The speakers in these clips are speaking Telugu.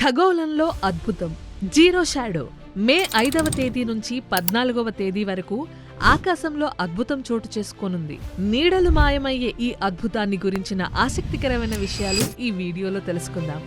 ఖగోళంలో అద్భుతం జీరో షాడో మే 5వ తేదీ నుంచి 14వ తేదీ వరకు ఆకాశంలో అద్భుతం చోటు చేసుకోనుంది. నీడలు మాయమయ్యే ఈ అద్భుతాన్ని గురించిన ఆసక్తికరమైన విషయాలు ఈ వీడియోలో తెలుసుకుందాం.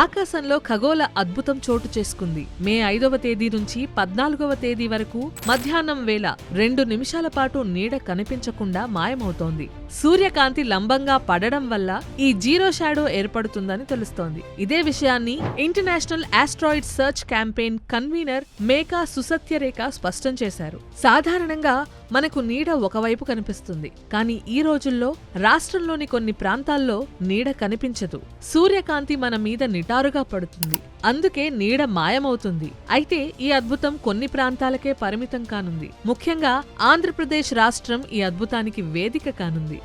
ఆకాశంలో ఖగోళ అద్భుతం చోటు చేసుకుంది. మే 5వ తేదీ నుంచి 14వ తేదీ వరకు మధ్యాహ్నం వేళ 2 నిమిషాల పాటు నీడ కనిపించకుండా మాయమవుతోంది. సూర్యకాంతి లంబంగా పడడం వల్ల ఈ జీరో షాడో ఏర్పడుతుందని తెలుస్తోంది. ఇదే విషయాన్ని international asteroid search campaign convener Meka Susatyarekha స్పష్టం చేశారు. సాధారణంగా మనకు నీడ ఒకవైపు కనిపిస్తుంది, కానీ ఈ రోజుల్లో రాష్ట్రంలోని కొన్ని ప్రాంతాల్లో నీడ కనిపించదు. సూర్యకాంతి మన మీద నిటారుగా పడుతుంది, అందుకే నీడ మాయమవుతుంది. అయితే ఈ అద్భుతం కొన్ని ప్రాంతాలకే పరిమితం కానుంది. ముఖ్యంగా ఆంధ్రప్రదేశ్ రాష్ట్రం ఈ అద్భుతానికి వేదిక కానుంది.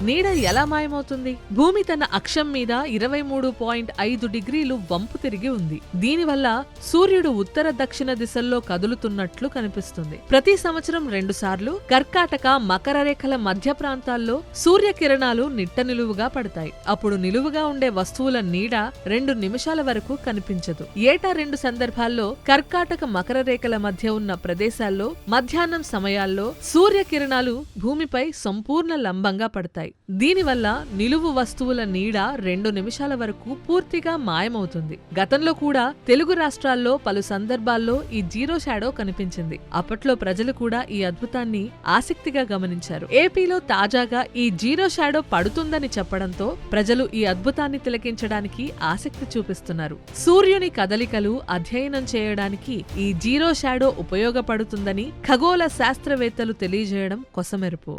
నీడ ఎలా మాయమవుతుంది? భూమి తన అక్షం మీద 23.5 డిగ్రీలు వంపు తిరిగి ఉంది. దీనివల్ల సూర్యుడు ఉత్తర దక్షిణ దిశల్లో కదులుతున్నట్లు కనిపిస్తుంది. ప్రతి సంవత్సరం 2 సార్లు కర్కాటక మకర రేఖల మధ్య ప్రాంతాల్లో సూర్యకిరణాలు నిట్ట నిలువుగా పడతాయి. అప్పుడు నిలువుగా ఉండే వస్తువుల నీడ 2 నిమిషాల వరకు కనిపించదు. ఏటా 2 సందర్భాల్లో కర్కాటక మకర రేఖల మధ్య ఉన్న ప్రదేశాల్లో మధ్యాహ్నం సమయాల్లో సూర్యకిరణాలు భూమిపై సంపూర్ణ లంబంగా పడతాయి. దీనివల్ల నిలువు వస్తువుల నీడ 2 నిమిషాల వరకు పూర్తిగా మాయమవుతుంది. గతంలో కూడా తెలుగు రాష్ట్రాల్లో పలు సందర్భాల్లో ఈ జీరో షాడో కనిపించింది. అప్పట్లో ప్రజలు కూడా ఈ అద్భుతాన్ని ఆసక్తిగా గమనించారు. ఏపీలో తాజాగా ఈ జీరో షాడో పడుతుందని చెప్పడంతో ప్రజలు ఈ అద్భుతాన్ని తిలకించడానికి ఆసక్తి చూపిస్తున్నారు. సూర్యుని కదలికలు అధ్యయనం చేయడానికి ఈ జీరో షాడో ఉపయోగపడుతుందని ఖగోళ శాస్త్రవేత్తలు తెలియజేయడం కొసమెరుపు.